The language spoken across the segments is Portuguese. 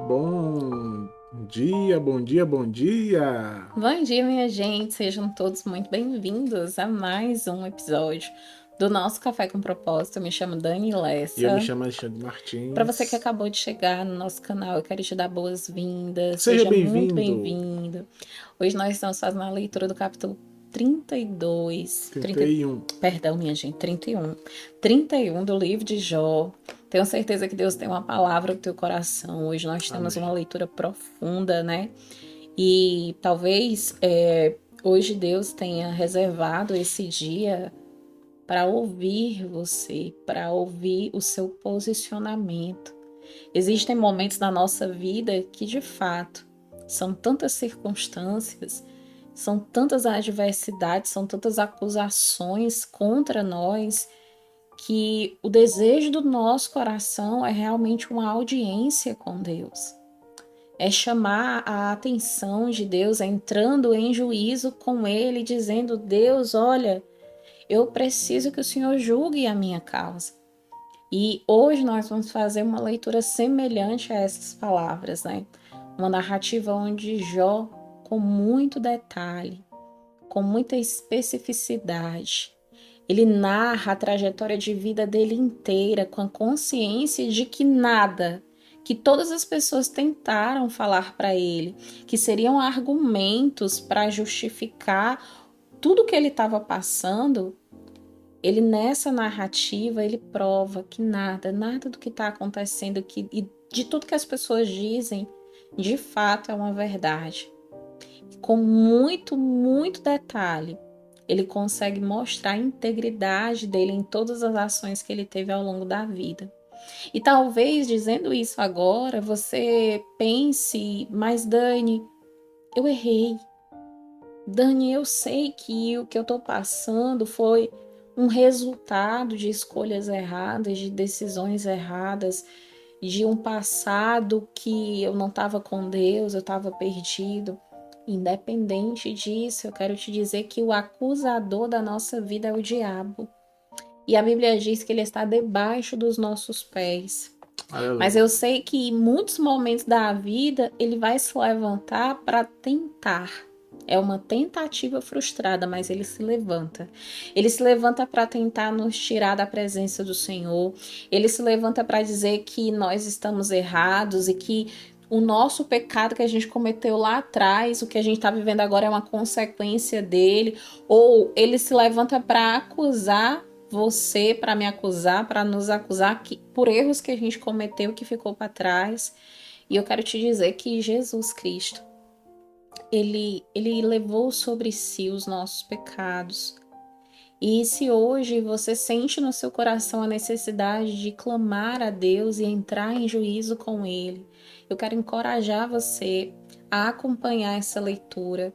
Bom dia, bom dia, bom dia! Bom dia, minha gente. Sejam todos muito bem-vindos a mais um episódio do nosso Café com Propósito. Eu me chamo Dani Eu me Lessa. chamo Alexandre Para você que Martins. acabou de chegar no nosso canal, eu quero te dar boas-vindas. Seja Seja muito bem-vindo! bem-vindo. Hoje nós estamos fazendo a leitura do capítulo 32, 31. perdão, minha gente, 31 do livro de Jó. Tenho certeza que Deus tem uma palavra para o teu coração. Hoje nós temos uma Amém. leitura profunda, né? E talvez hoje Deus tenha reservado esse dia para ouvir você, para ouvir o seu posicionamento. Existem momentos na nossa vida que, de fato, são tantas circunstâncias, são tantas adversidades, são tantas acusações contra nós, que o desejo do nosso coração é realmente uma audiência com Deus. É chamar a atenção de Deus, é entrando em juízo com Ele, dizendo: Deus, olha, eu preciso que o Senhor julgue a minha causa. E hoje nós vamos fazer uma leitura semelhante a essas palavras, né? Uma narrativa onde Jó, com muito detalhe, com muita especificidade, ele narra a trajetória de vida dele inteira com a consciência de que nada, que todas as pessoas tentaram falar para ele, que seriam argumentos para justificar tudo que ele estava passando, ele nessa narrativa ele prova que nada do que está acontecendo e de tudo que as pessoas dizem, de fato é uma verdade. Com muito detalhe, ele consegue mostrar a integridade dele em todas as ações que ele teve ao longo da vida. E talvez dizendo isso agora, você pense, mas Dani, eu errei. Dani, eu sei que o que eu estou passando foi um resultado de escolhas erradas, de decisões erradas, de um passado que eu não estava com Deus, eu estava perdido. Independente disso, eu quero te dizer que o acusador da nossa vida é o diabo. E a Bíblia diz que ele está debaixo dos nossos pés. Mas Aleluia. eu sei que em muitos momentos da vida ele vai se levantar para tentar. É uma tentativa frustrada, mas ele se levanta. Ele se levanta para tentar nos tirar da presença do Senhor. Ele se levanta para dizer que nós estamos errados e que o nosso pecado que a gente cometeu lá atrás, o que a gente está vivendo agora é uma consequência dele. Ou ele se levanta para acusar você, para me acusar, para nos acusar por erros que a gente cometeu que ficou para trás. E eu quero te dizer que Jesus Cristo, ele levou sobre si os nossos pecados. E se hoje você sente no seu coração a necessidade de clamar a Deus e entrar em juízo com Ele, eu quero encorajar você a acompanhar essa leitura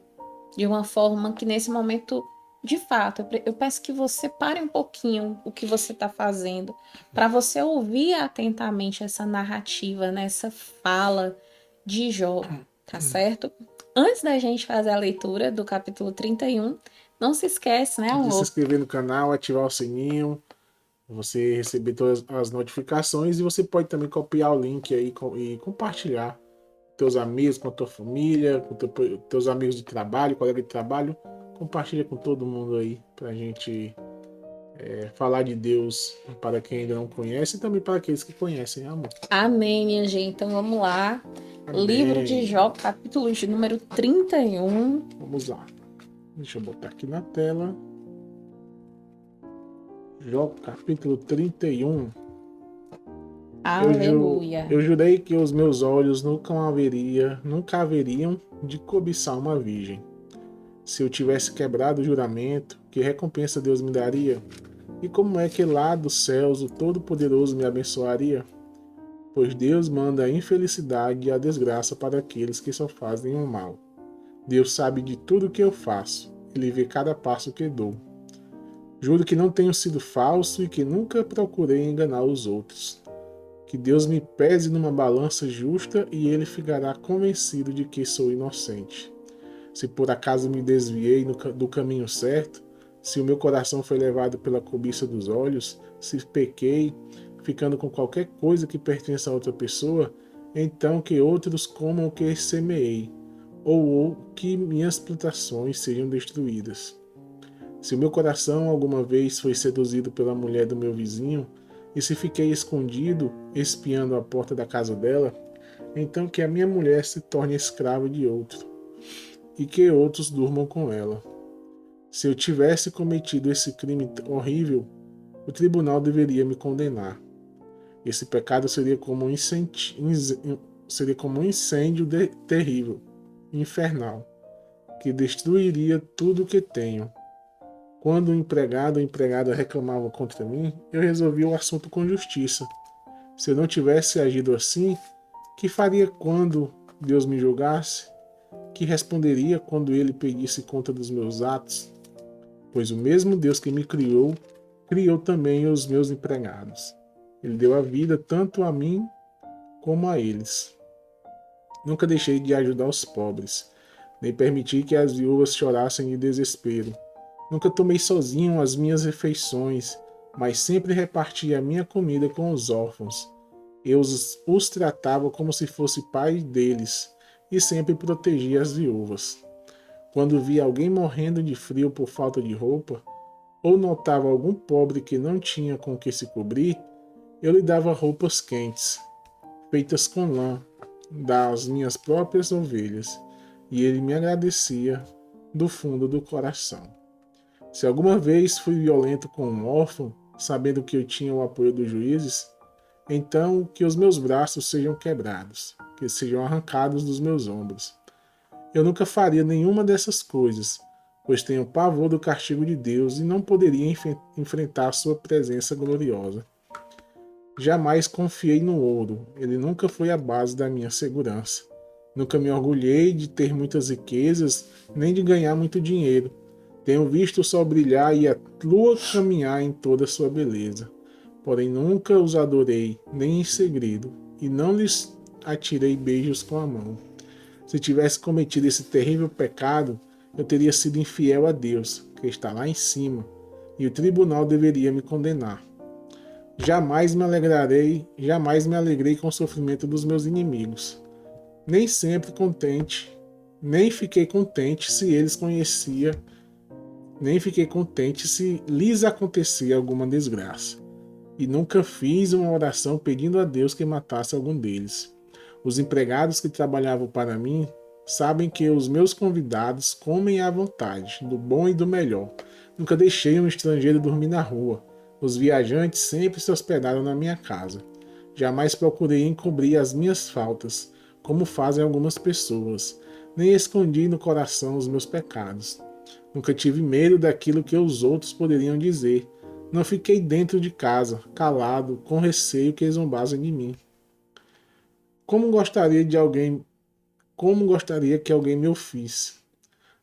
de uma forma que nesse momento, de fato, eu peço que você pare um pouquinho o que você está fazendo, para você ouvir atentamente essa narrativa, né, essa fala de Jó, tá certo? Antes da gente fazer a leitura do capítulo 31, não se esquece, né, De se amor? inscrever no canal, ativar o sininho, você receber todas as notificações e você pode também copiar o link aí e compartilhar com teus amigos, com a tua família, com teus amigos de trabalho, colega de trabalho. Compartilha com todo mundo aí pra gente falar de Deus para quem ainda não conhece e também para aqueles que conhecem, amor. Amém, minha gente. Então vamos lá. Livro de Amém. Jó, capítulo de número 31. Vamos lá. Deixa eu botar aqui na tela. Jó, capítulo 31. Aleluia. Eu jurei que os meus olhos nunca haveriam de cobiçar uma virgem. Se eu tivesse quebrado o juramento, que recompensa Deus me daria? E como é que lá dos céus o Todo-Poderoso me abençoaria? Pois Deus manda a infelicidade e a desgraça para aqueles que só fazem o mal. Deus sabe de tudo que eu faço, Ele vê cada passo que dou. Juro que não tenho sido falso e que nunca procurei enganar os outros. Que Deus me pese numa balança justa e Ele ficará convencido de que sou inocente. Se por acaso me desviei do caminho certo, se o meu coração foi levado pela cobiça dos olhos, se pequei, ficando com qualquer coisa que pertença a outra pessoa, então que outros comam o que semeei, ou que minhas plantações sejam destruídas. Se o meu coração alguma vez foi seduzido pela mulher do meu vizinho, e se fiquei escondido, espiando a porta da casa dela, então que a minha mulher se torne escrava de outro, e que outros durmam com ela. Se eu tivesse cometido esse crime horrível, o tribunal deveria me condenar. Esse pecado seria como um incêndio terrível, infernal, que destruiria tudo o que tenho. Quando o empregado ou empregada reclamavam contra mim, eu resolvia o assunto com justiça. Se eu não tivesse agido assim, que faria quando Deus me julgasse? Que responderia quando ele pedisse conta dos meus atos? Pois o mesmo Deus que me criou, criou também os meus empregados. Ele deu a vida tanto a mim como a eles. Nunca deixei de ajudar os pobres, nem permiti que as viúvas chorassem de desespero. Nunca tomei sozinho as minhas refeições, mas sempre repartia a minha comida com os órfãos. Eu os tratava como se fosse pai deles e sempre protegia as viúvas. Quando via alguém morrendo de frio por falta de roupa, ou notava algum pobre que não tinha com que se cobrir, eu lhe dava roupas quentes, feitas com lã, das minhas próprias ovelhas, e ele me agradecia do fundo do coração. Se alguma vez fui violento com um órfão, sabendo que eu tinha o apoio dos juízes, então que os meus braços sejam quebrados, que sejam arrancados dos meus ombros. Eu nunca faria nenhuma dessas coisas, pois tenho pavor do castigo de Deus e não poderia enfrentar sua presença gloriosa. Jamais confiei no ouro, ele nunca foi a base da minha segurança. Nunca me orgulhei de ter muitas riquezas, nem de ganhar muito dinheiro. Tenho visto o sol brilhar e a lua caminhar em toda sua beleza. Porém nunca os adorei, nem em segredo, e não lhes atirei beijos com a mão. Se tivesse cometido esse terrível pecado, eu teria sido infiel a Deus, que está lá em cima, e o tribunal deveria me condenar. Jamais me alegrei com o sofrimento dos meus inimigos. Nem sempre contente, nem fiquei contente se eles conhecia, nem fiquei contente se lhes acontecia alguma desgraça. E nunca fiz uma oração pedindo a Deus que matasse algum deles. Os empregados que trabalhavam para mim sabem que os meus convidados comem à vontade, do bom e do melhor. Nunca deixei um estrangeiro dormir na rua. Os viajantes sempre se hospedaram na minha casa. Jamais procurei encobrir as minhas faltas, como fazem algumas pessoas. Nem escondi no coração os meus pecados. Nunca tive medo daquilo que os outros poderiam dizer. Não fiquei dentro de casa, calado, com receio que zombassem de mim. Como gostaria de alguém, como gostaria que alguém me ouvisse.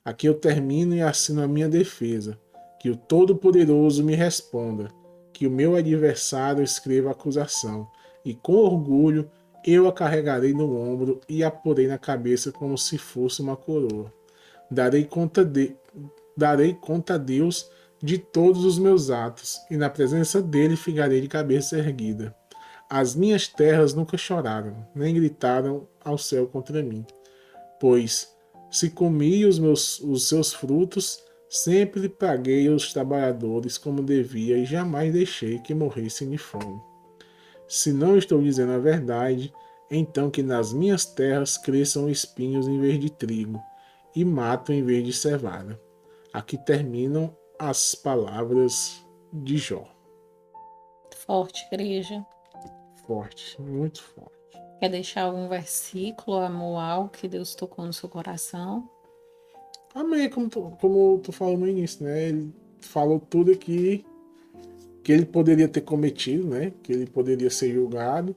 Aqui eu termino e assino a minha defesa. Que o Todo-Poderoso me responda. Que o meu adversário escreva a acusação. E com orgulho eu a carregarei no ombro e a porei na cabeça como se fosse uma coroa. Darei conta a Deus de todos os meus atos, e na presença dele ficarei de cabeça erguida. As minhas terras nunca choraram, nem gritaram ao céu contra mim. Pois, se comi os seus frutos, sempre paguei aos trabalhadores como devia e jamais deixei que morressem de fome. Se não estou dizendo a verdade, então que nas minhas terras cresçam espinhos em vez de trigo, e mato em vez de cevada. Aqui terminam as palavras de Jó. Forte, igreja. Forte, muito forte. Quer deixar algum versículo, amor, algo que Deus tocou no seu coração? Amém, como tu falou no início, né? Ele falou tudo aqui que ele poderia ter cometido, né? Que ele poderia ser julgado.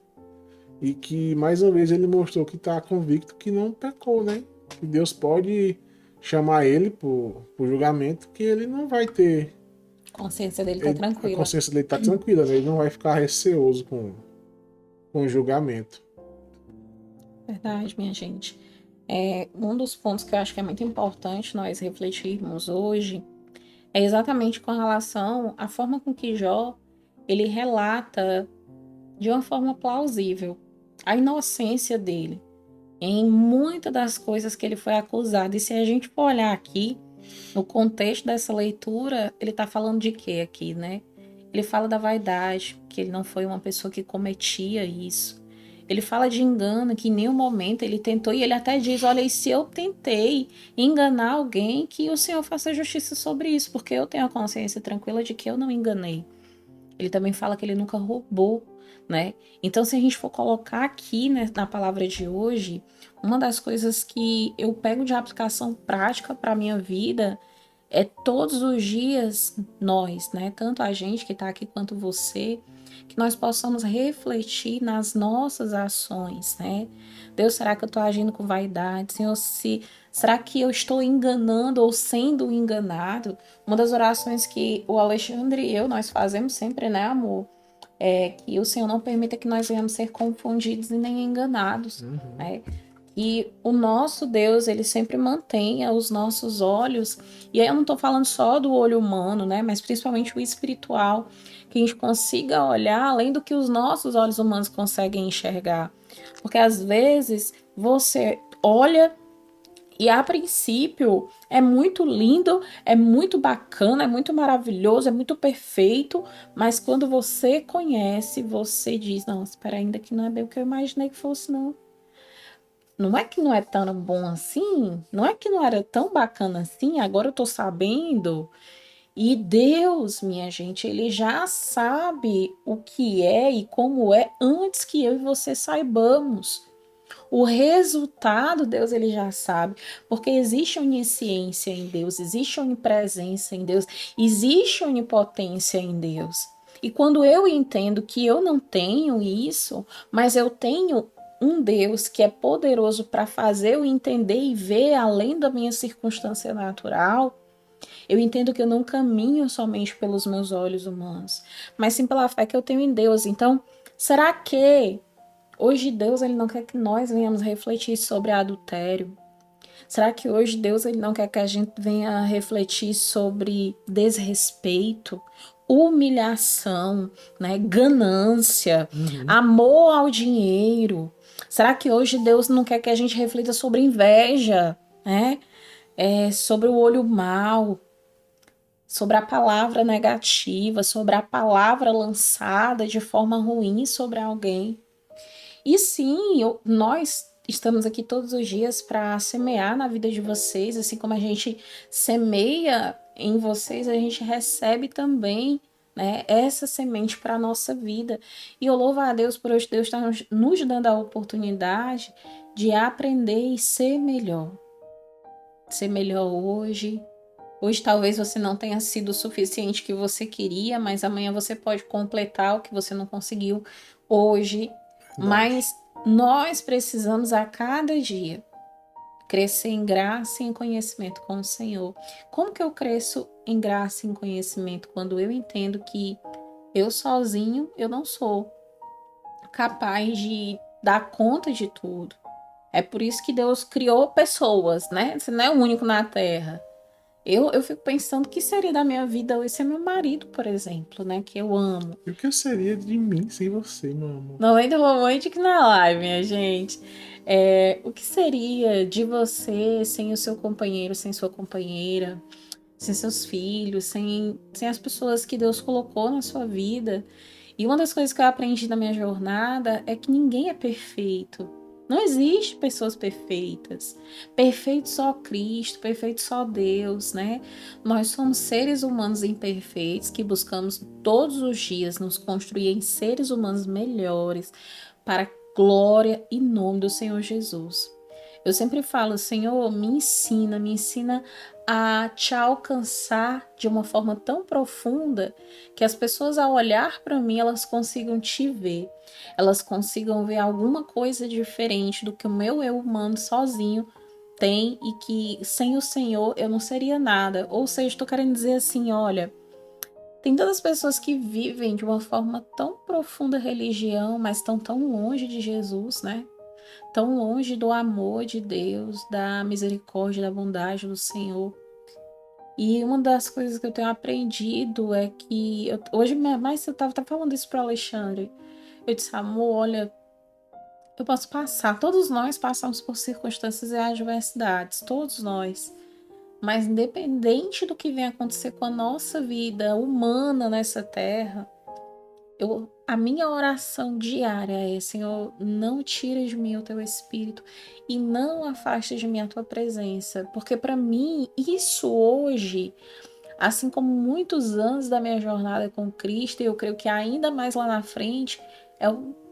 E que, mais uma vez, ele mostrou que está convicto que não pecou, né? Que Deus pode chamar ele por julgamento, que ele não vai ter. A consciência dele tá A tranquila. consciência dele está tranquila, né? Ele não vai ficar receoso com o julgamento. Verdade, minha gente. Um dos pontos que eu acho que é muito importante nós refletirmos hoje é exatamente com relação à forma com que Jó ele relata de uma forma plausível, a inocência dele em muitas das coisas que ele foi acusado. E se a gente for olhar aqui, no contexto dessa leitura, ele está falando de quê aqui, né? Ele fala da vaidade, que ele não foi uma pessoa que cometia isso. Ele fala de engano, que em nenhum momento ele tentou, e ele até diz: olha, e se eu tentei enganar alguém, que o Senhor faça justiça sobre isso, porque eu tenho a consciência tranquila de que eu não enganei. Ele também fala que ele nunca roubou, né? Então, se a gente for colocar aqui, né, na palavra de hoje, uma das coisas que eu pego de aplicação prática para minha vida é todos os dias nós, né, tanto a gente que está aqui quanto você, que nós possamos refletir nas nossas ações, né? Deus, será que eu estou agindo com vaidade? Senhor, será que eu estou enganando ou sendo enganado? Uma das orações que o Alexandre e eu, nós fazemos sempre, né, amor? É que o Senhor não permita que nós venhamos ser confundidos e nem enganados, né? E o nosso Deus, ele sempre mantenha os nossos olhos, e aí eu não estou falando só do olho humano, né, mas principalmente o espiritual, que a gente consiga olhar além do que os nossos olhos humanos conseguem enxergar. Porque às vezes você olha e a princípio é muito lindo, é muito bacana, é muito maravilhoso, é muito perfeito, mas quando você conhece, você diz: não, espera, ainda que não é bem o que eu imaginei que fosse, não. Não é que não é tão bom assim, não é que não era tão bacana assim, agora eu tô sabendo. E Deus, minha gente, ele já sabe o que é e como é antes que eu e você saibamos. O resultado, Deus, ele já sabe, porque existe onisciência em Deus, existe onipresença em Deus, existe onipotência em Deus. E quando eu entendo que eu não tenho isso, mas eu tenho um Deus que é poderoso para fazer eu entender e ver além da minha circunstância natural, eu entendo que eu não caminho somente pelos meus olhos humanos, mas sim pela fé que eu tenho em Deus. Então, será que hoje Deus ele não quer que nós venhamos refletir sobre adultério? Será que hoje Deus ele não quer que a gente venha refletir sobre desrespeito, humilhação, né, ganância, amor ao dinheiro? Será que hoje Deus não quer que a gente reflita sobre inveja, né? Sobre o olho mau, sobre a palavra negativa, sobre a palavra lançada de forma ruim sobre alguém? E sim, nós estamos aqui todos os dias para semear na vida de vocês, assim como a gente semeia em vocês, a gente recebe também, né, essa semente para a nossa vida. E eu louvo a Deus por hoje, Deus estar nos dando a oportunidade de aprender e ser melhor. Ser melhor hoje. Hoje talvez você não tenha sido o suficiente que você queria, mas amanhã você pode completar o que você não conseguiu hoje. Verdade. Mas nós precisamos a cada dia crescer em graça e em conhecimento com o Senhor. Como que eu cresço em graça e em conhecimento? Quando eu entendo que eu sozinho eu não sou capaz de dar conta de tudo. É por isso que Deus criou pessoas, né? Você não é o único na Terra. Eu fico pensando o que seria da minha vida hoje sem meu marido, por exemplo, né? Que eu amo. E o que seria de mim sem você, meu amor? Momento romântico na live, minha gente. O que seria de você sem o seu companheiro, sem sua companheira, sem seus filhos, sem as pessoas que Deus colocou na sua vida? E uma das coisas que eu aprendi na minha jornada é que ninguém é perfeito. Não existe pessoas perfeitas. Perfeito só Cristo, perfeito só Deus, né? Nós somos seres humanos imperfeitos que buscamos todos os dias nos construir em seres humanos melhores para a glória e nome do Senhor Jesus. Eu sempre falo: Senhor, me ensina a te alcançar de uma forma tão profunda que as pessoas, ao olhar para mim, elas consigam te ver, elas consigam ver alguma coisa diferente do que o meu eu humano sozinho tem, e que sem o Senhor eu não seria nada. Ou seja, estou querendo dizer assim: olha, tem tantas pessoas que vivem de uma forma tão profunda religião, mas estão tão longe de Jesus, né? Tão longe do amor de Deus, da misericórdia, da bondade do Senhor. E uma das coisas que eu tenho aprendido é que hoje mais eu estava falando isso para Alexandre. Eu disse: amor, olha, eu posso passar, todos nós passamos por circunstâncias e adversidades, todos nós. Mas independente do que venha acontecer com a nossa vida humana nessa terra, a minha oração diária é: Senhor, não tira de mim o teu espírito e não afaste de mim a tua presença, porque para mim isso hoje, assim como muitos anos da minha jornada com Cristo, e eu creio que ainda mais lá na frente,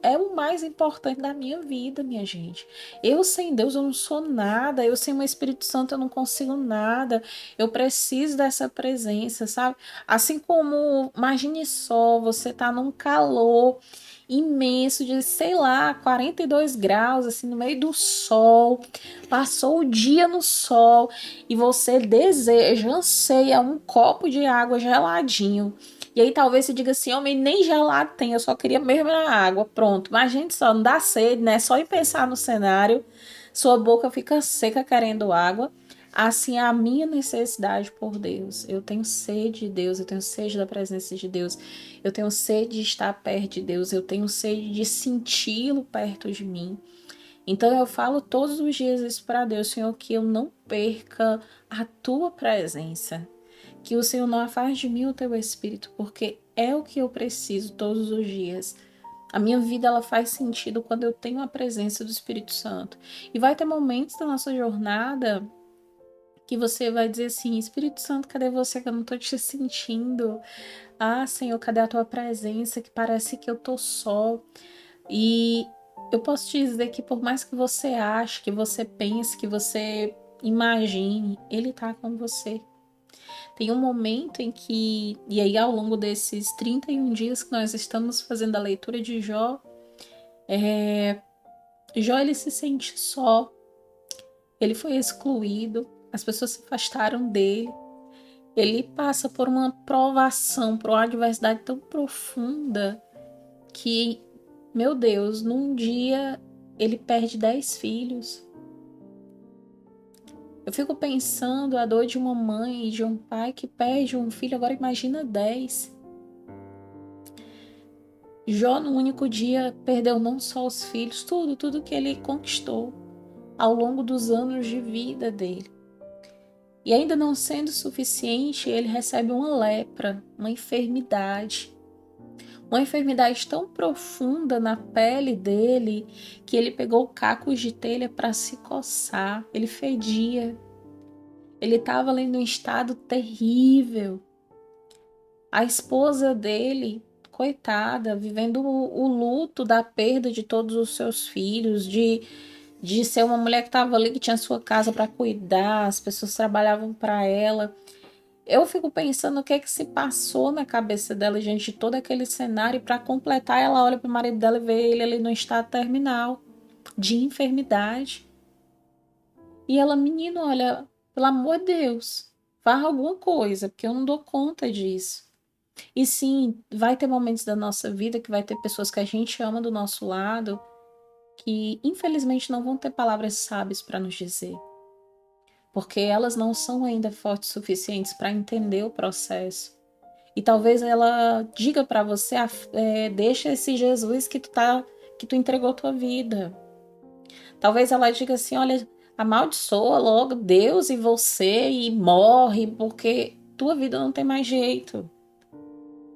é o mais importante da minha vida, minha gente. Eu sem Deus eu não sou nada, eu sem o Espírito Santo eu não consigo nada, eu preciso dessa presença, sabe? Assim como, imagine só, você tá num calor imenso de, sei lá, 42 graus, assim, no meio do sol, passou o dia no sol, e você deseja, anseia um copo de água geladinho. E aí talvez você diga assim, homem, nem gelado tem, eu só queria mesmo a água, pronto. Mas gente, só não dá sede, né? Só em pensar no cenário, sua boca fica seca querendo água. Assim é a minha necessidade por Deus. Eu tenho sede de Deus, eu tenho sede da presença de Deus, eu tenho sede de estar perto de Deus, eu tenho sede de senti-lo perto de mim. Então eu falo todos os dias isso para Deus, Senhor, que eu não perca a tua presença, que o Senhor não afaste de mim o teu espírito, porque é o que eu preciso todos os dias. A minha vida ela faz sentido quando eu tenho a presença do Espírito Santo. E vai ter momentos da nossa jornada que você vai dizer assim: Espírito Santo, cadê você que eu não tô te sentindo? Ah, Senhor, cadê a tua presença que parece que eu tô só? E eu posso te dizer que por mais que você ache, que você pense, que você imagine, Ele tá com você. Tem um momento em que, e aí ao longo desses 31 dias que nós estamos fazendo a leitura de Jó, Jó ele se sente só, ele foi excluído, as pessoas se afastaram dele, ele passa por uma provação, por uma adversidade tão profunda que, meu Deus, num dia ele perde 10 filhos. Eu fico pensando a dor de uma mãe e de um pai que perde um filho, agora imagina 10. Jó, no único dia, perdeu não só os filhos, tudo que ele conquistou ao longo dos anos de vida dele. E ainda não sendo suficiente, ele recebe uma lepra, uma enfermidade tão profunda na pele dele que ele pegou cacos de telha para se coçar, ele fedia, ele estava ali num estado terrível. A esposa dele, coitada, vivendo o luto da perda de todos os seus filhos, de ser uma mulher que estava ali, que tinha sua casa para cuidar, as pessoas trabalhavam para ela. Eu fico pensando o que é que se passou na cabeça dela diante de todo aquele cenário, e para completar, ela olha para o marido dela e vê ele ali no estado terminal de enfermidade. E ela, menino, olha, pelo amor de Deus, faz alguma coisa, porque eu não dou conta disso. E sim, vai ter momentos da nossa vida que vai ter pessoas que a gente ama do nosso lado que infelizmente não vão ter palavras sábias para nos dizer, porque elas não são ainda fortes o suficientes para entender o processo. E talvez ela diga para você, deixa esse Jesus que tu entregou tua vida. Talvez ela diga assim, olha, amaldiçoa logo Deus e você e morre, porque tua vida não tem mais jeito.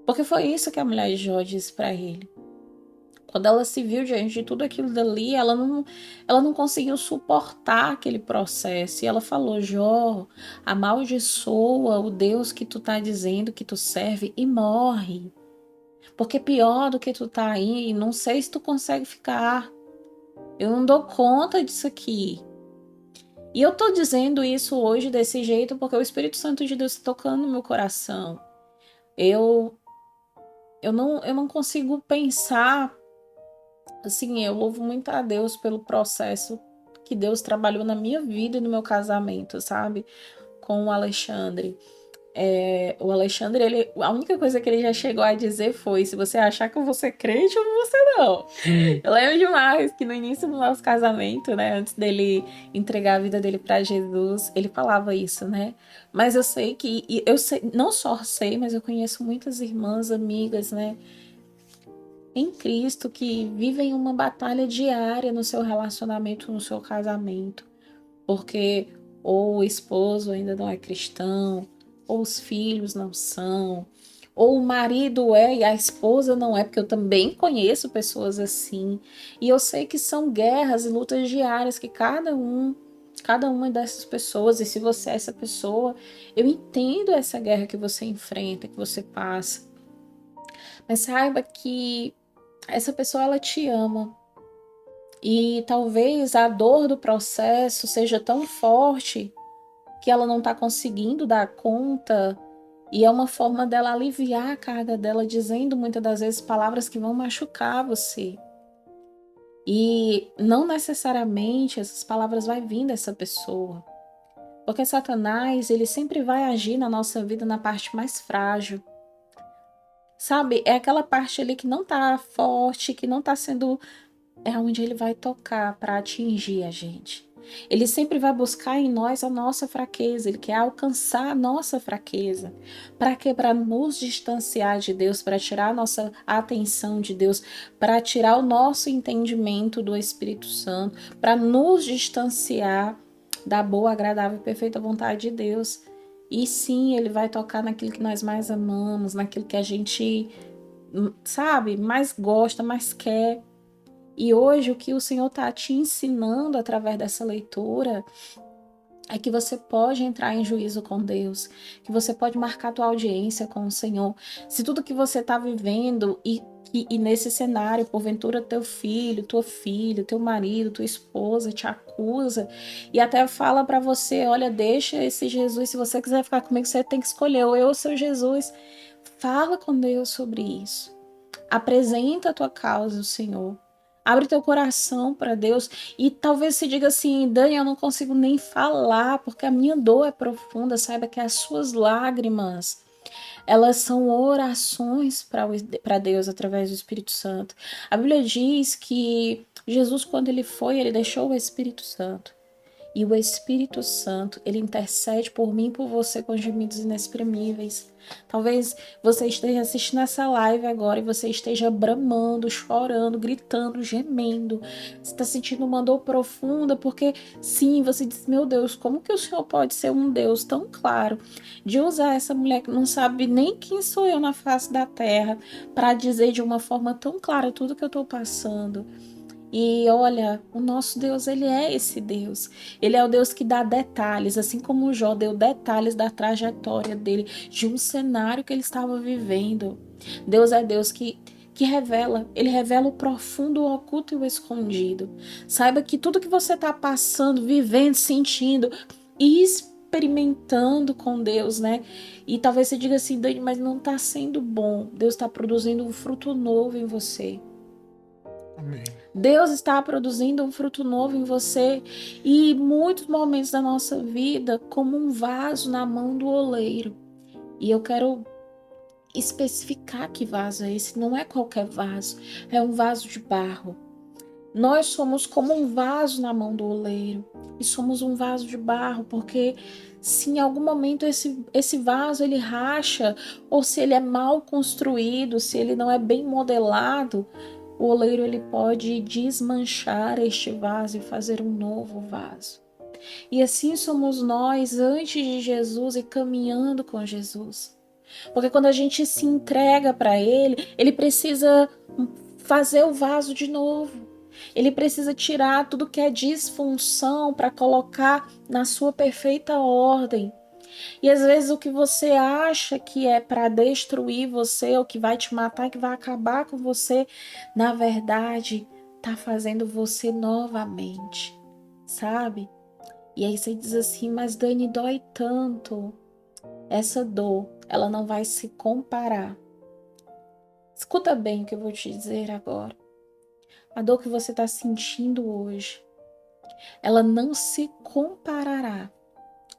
Porque foi isso que a mulher de Jó disse para ele. Quando ela se viu diante de tudo aquilo dali, ela não conseguiu suportar aquele processo. E ela falou: Jó, amaldiçoa o Deus que tu tá dizendo que tu serve e morre. Porque pior do que tu tá aí, não sei se tu consegue ficar. Eu não dou conta disso aqui. E eu tô dizendo isso hoje desse jeito porque o Espírito Santo de Deus está tocando no meu coração. Eu não consigo pensar. Assim, eu louvo muito a Deus pelo processo que Deus trabalhou na minha vida e no meu casamento, sabe? Com o Alexandre. O Alexandre, a única coisa que ele já chegou a dizer foi: se você achar que eu vou ser crente, eu não vou ser, não. Eu lembro demais que no início do nosso casamento, né? Antes dele entregar a vida dele para Jesus, ele falava isso, né? Mas eu sei não só sei, mas eu conheço muitas irmãs, amigas, né? em Cristo, que vivem uma batalha diária no seu relacionamento, no seu casamento, porque ou o esposo ainda não é cristão, ou os filhos não são, ou o marido é e a esposa não é, porque eu também conheço pessoas assim, e eu sei que são guerras e lutas diárias que cada uma dessas pessoas, e se você é essa pessoa, eu entendo essa guerra que você enfrenta, que você passa, mas saiba que essa pessoa ela te ama. E talvez a dor do processo seja tão forte que ela não está conseguindo dar conta, e é uma forma dela aliviar a carga dela, dizendo muitas das vezes palavras que vão machucar você. E não necessariamente essas palavras vai vir dessa pessoa, porque Satanás, ele sempre vai agir na nossa vida na parte mais frágil. Sabe? É aquela parte ali que não tá forte, que não tá sendo, é onde ele vai tocar para atingir a gente. Ele sempre vai buscar em nós a nossa fraqueza, ele quer alcançar a nossa fraqueza. Para quê? Para nos distanciar de Deus, para tirar a nossa atenção de Deus, para tirar o nosso entendimento do Espírito Santo, para nos distanciar da boa, agradável e perfeita vontade de Deus. E sim, ele vai tocar naquilo que nós mais amamos, naquilo que a gente, sabe, mais gosta, mais quer. E hoje o que o Senhor está te ensinando através dessa leitura é que você pode entrar em juízo com Deus, que você pode marcar tua audiência com o Senhor. Se tudo que você está vivendo e nesse cenário, porventura teu filho, tua filha, teu marido, tua esposa te acusa e até fala para você, olha, deixa esse Jesus, se você quiser ficar comigo, você tem que escolher ou eu ou seu Jesus. Fala com Deus sobre isso. Apresenta a tua causa ao Senhor. Abre teu coração para Deus e talvez se diga assim, Dani, eu não consigo nem falar porque a minha dor é profunda. Saiba que as suas lágrimas, elas são orações para Deus através do Espírito Santo. A Bíblia diz que Jesus, quando ele foi, ele deixou o Espírito Santo. E o Espírito Santo, ele intercede por mim e por você com gemidos inexprimíveis. Talvez você esteja assistindo essa live agora e você esteja bramando, chorando, gritando, gemendo. Você está sentindo uma dor profunda porque, sim, você diz, meu Deus, como que o Senhor pode ser um Deus tão claro de usar essa mulher que não sabe nem quem sou eu na face da terra para dizer de uma forma tão clara tudo que eu estou passando. E olha, o nosso Deus, ele é esse Deus. Ele é o Deus que dá detalhes, assim como o Jó deu detalhes da trajetória dele, de um cenário que ele estava vivendo. Deus é Deus que revela, ele revela o profundo, o oculto e o escondido. Saiba que tudo que você está passando, vivendo, sentindo e experimentando com Deus, né? E talvez você diga assim, Dani, mas não está sendo bom. Deus está produzindo um fruto novo em você. Amém. Deus está produzindo um fruto novo em você e muitos momentos da nossa vida como um vaso na mão do oleiro. E eu quero especificar que vaso é esse, não é qualquer vaso, é um vaso de barro. Nós somos como um vaso na mão do oleiro e somos um vaso de barro porque se em algum momento esse vaso ele racha ou se ele é mal construído, se ele não é bem modelado, o oleiro ele pode desmanchar este vaso e fazer um novo vaso. E assim somos nós antes de Jesus e caminhando com Jesus. Porque quando a gente se entrega para Ele, Ele precisa fazer o vaso de novo. Ele precisa tirar tudo que é disfunção para colocar na sua perfeita ordem. E às vezes o que você acha que é para destruir você, ou que vai te matar, que vai acabar com você, na verdade, tá fazendo você novamente, sabe? E aí você diz assim, mas Dani, dói tanto. Essa dor, ela não vai se comparar. Escuta bem o que eu vou te dizer agora. A dor que você está sentindo hoje, ela não se comparará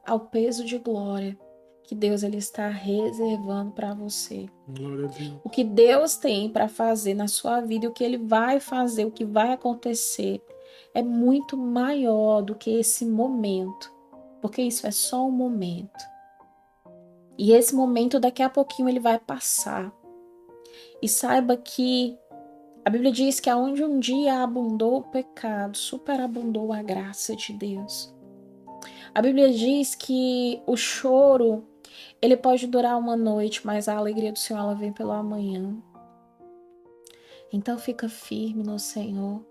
ao peso de glória que Deus ele está reservando para você. Glória a Deus. O que Deus tem para fazer na sua vida, o que ele vai fazer, o que vai acontecer, é muito maior do que esse momento, porque isso é só um momento. E esse momento daqui a pouquinho ele vai passar. E saiba que A Bíblia diz que aonde um dia abundou o pecado, superabundou a graça de Deus. A Bíblia diz que o choro, ele pode durar uma noite, mas a alegria do Senhor, ela vem pelo amanhã. Então fica firme no Senhor.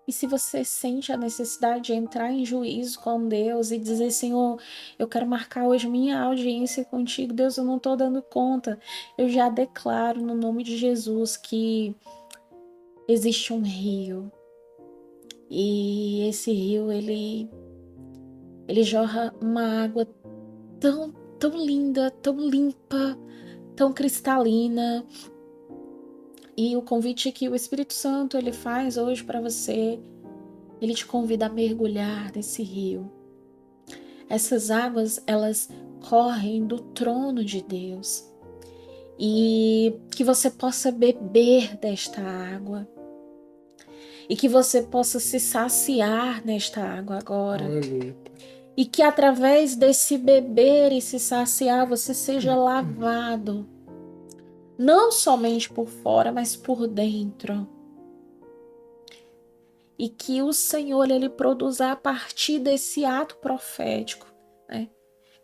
E se você sente a necessidade de entrar em juízo com Deus e dizer, Senhor, eu quero marcar hoje minha audiência contigo, Deus, eu não estou dando conta. Eu já declaro no nome de Jesus que existe um rio. E esse rio, ele jorra uma água tão linda, tão limpa, tão cristalina. E o convite que o Espírito Santo ele faz hoje para você, ele te convida a mergulhar nesse rio. Essas águas, elas correm do trono de Deus. E que você possa beber desta água. E que você possa se saciar nesta água agora. Aleluia. E que através desse beber e se saciar, você seja lavado. Não somente por fora, mas por dentro. E que o Senhor, ele produza a partir desse ato profético, né?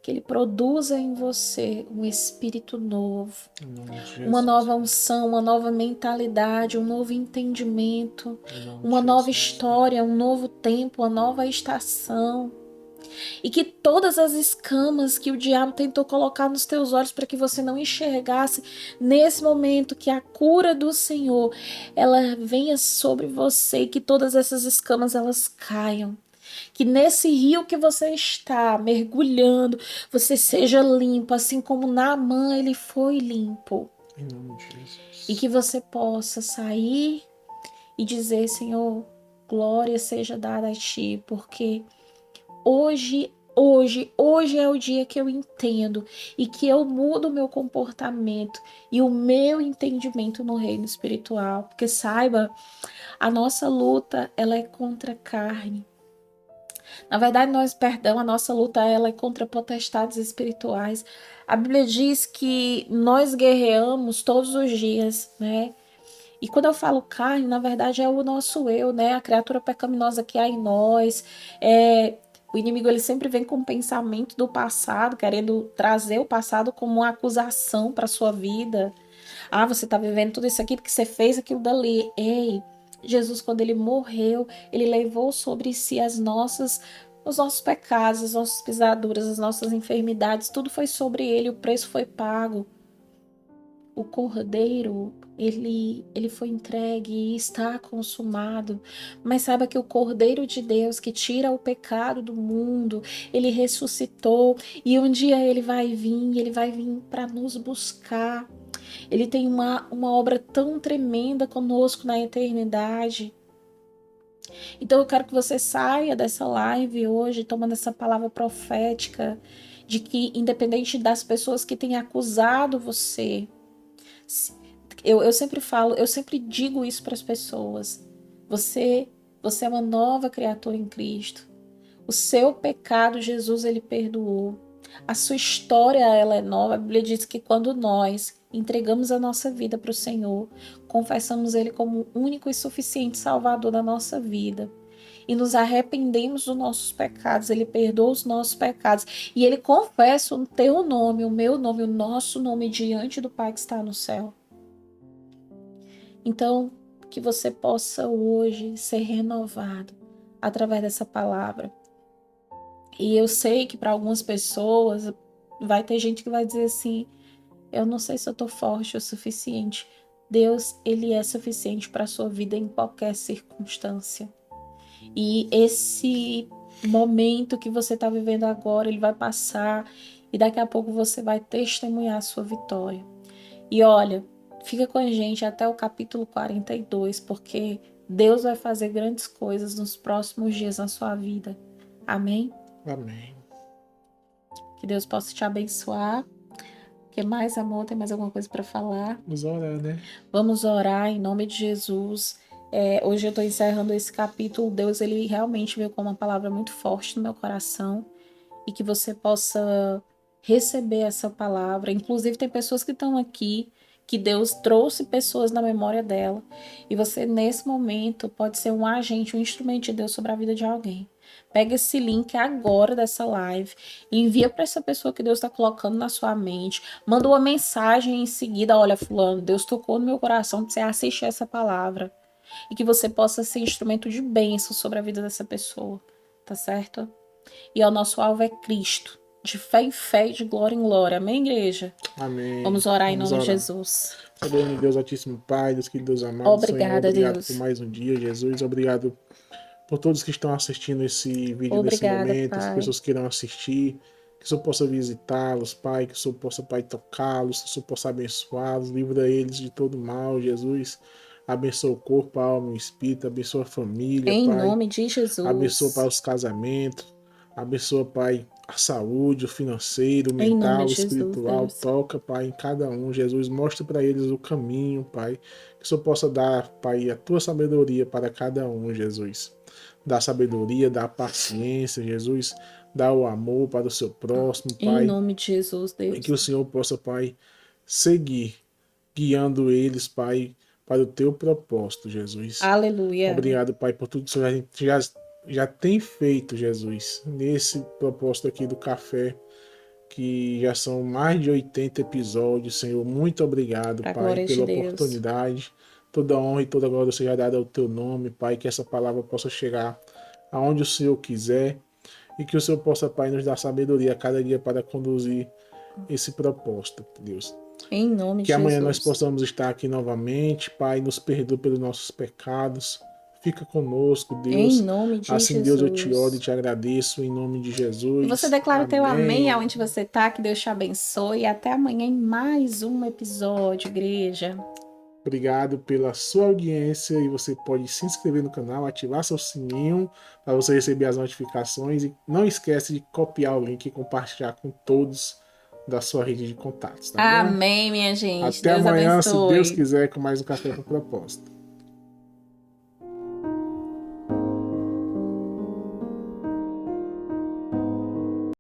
Que ele produza em você um espírito novo, uma nova unção, uma nova mentalidade, um novo entendimento, uma nova história, um novo tempo, uma nova estação. E que todas as escamas que o diabo tentou colocar nos teus olhos para que você não enxergasse, nesse momento que a cura do Senhor, ela venha sobre você e que todas essas escamas elas caiam. Que nesse rio que você está mergulhando, você seja limpo, assim como Naamã ele foi limpo. Em nome de Jesus. E que você possa sair e dizer, Senhor, glória seja dada a ti, porque hoje é o dia que eu entendo e que eu mudo o meu comportamento e o meu entendimento no reino espiritual. Porque saiba, a nossa luta, ela é contra a carne. Na verdade, a nossa luta ela é contra potestades espirituais. A Bíblia diz que nós guerreamos todos os dias, né? E quando eu falo carne, na verdade é o nosso eu, né? A criatura pecaminosa que há em nós. O inimigo ele sempre vem com o pensamento do passado, querendo trazer o passado como uma acusação para sua vida. Ah, você está vivendo tudo isso aqui porque você fez aquilo dali. Ei, Jesus, quando ele morreu, ele levou sobre si os nossos pecados, as nossas pisaduras, as nossas enfermidades, tudo foi sobre ele, o preço foi pago. O cordeiro, ele foi entregue e está consumado. Mas saiba que o Cordeiro de Deus que tira o pecado do mundo, ele ressuscitou e um dia ele vai vir para nos buscar. Ele tem uma obra tão tremenda conosco na eternidade. Então eu quero que você saia dessa live hoje tomando essa palavra profética de que independente das pessoas que têm acusado você, eu sempre falo, eu sempre digo isso para as pessoas. Você é uma nova criatura em Cristo. O seu pecado, Jesus, ele perdoou. A sua história, ela é nova. A Bíblia diz que quando nós entregamos a nossa vida para o Senhor, confessamos Ele como o único e suficiente Salvador da nossa vida, e nos arrependemos dos nossos pecados, Ele perdoa os nossos pecados, e Ele confessa o teu nome, o meu nome, o nosso nome diante do Pai que está no céu. Então, que você possa hoje ser renovado através dessa palavra. E eu sei que para algumas pessoas vai ter gente que vai dizer assim: eu não sei se eu estou forte o suficiente. Deus, ele é suficiente para a sua vida em qualquer circunstância. E esse momento que você está vivendo agora, ele vai passar e daqui a pouco você vai testemunhar a sua vitória. E olha, fica com a gente até o capítulo 42, porque Deus vai fazer grandes coisas nos próximos dias na sua vida. Amém? Amém. Que Deus possa te abençoar. Que mais, amor? Tem mais alguma coisa para falar? Vamos orar, né? Vamos orar em nome de Jesus. Hoje eu estou encerrando esse capítulo. Deus, ele realmente veio com uma palavra muito forte no meu coração. E que você possa receber essa palavra. Inclusive, tem pessoas que estão aqui que Deus trouxe pessoas na memória dela. E você, nesse momento, pode ser um agente, um instrumento de Deus sobre a vida de alguém. Pega esse link agora dessa live e envia para essa pessoa que Deus está colocando na sua mente. Manda uma mensagem em seguida: olha, fulano, Deus tocou no meu coração para você assistir essa palavra. E que você possa ser instrumento de bênção sobre a vida dessa pessoa. Tá certo? E o nosso alvo é Cristo. De fé em fé e de glória em glória. Amém, igreja? Amém. Vamos orar em Vamos nome de orar. Jesus. Soberano Deus, Altíssimo Pai, Deus querido, Deus amado, Obrigada, Senhor, obrigado Deus. por mais um dia, Jesus. Obrigado por todos que estão assistindo esse vídeo nesse Obrigada, momento, as Pai. pessoas que irão assistir, que o Senhor possa visitá-los, Pai, que o Senhor possa, Pai, tocá-los, que o Senhor possa abençoá-los, livra eles de todo mal, Jesus. Abençoa o corpo, a alma e o espírito, abençoa a família, Em Pai. nome de Jesus. Abençoa, Pai, os casamentos. Abençoa, Pai, a saúde, o financeiro, o Em nome mental, o de Jesus, espiritual. Deus. Toca, Pai, em cada um. Jesus, mostra para eles o caminho, Pai. Que o Senhor possa dar, Pai, a tua sabedoria para cada um, Jesus. Dá sabedoria, dá paciência, Jesus. Dá o amor para o seu próximo, Em Pai. nome de Jesus, E Deus. que o Senhor possa, Pai, seguir, guiando eles, Pai, para o teu propósito, Jesus. Aleluia. Obrigado, Pai, por tudo que o Senhor já tem feito, Jesus, nesse propósito aqui do café, que já são mais de 80 episódios, Senhor. Muito obrigado, Pra Pai, glória de pela Deus. oportunidade. Toda honra e toda glória seja dada ao teu nome, Pai, que essa palavra possa chegar aonde o Senhor quiser e que o Senhor possa, Pai, nos dar sabedoria a cada dia para conduzir esse propósito, Deus. Em nome de Que amanhã nós Jesus. possamos estar aqui novamente, Pai, nos perdoa pelos nossos pecados. Fica conosco, Deus. Em nome de Assim, Jesus. Deus, eu te oro e te agradeço em nome de Jesus. E você declara o teu amém Amém. aonde você tá, que Deus te abençoe. E até amanhã em mais um episódio, igreja. Obrigado pela sua audiência e você pode se inscrever no canal, ativar seu sininho para você receber as notificações e não esquece de copiar o link e compartilhar com todos da sua rede de contatos, tá bom? Amém, minha gente. Até Deus amanhã, se Deus abençoe. quiser, com mais um Café com Propósito.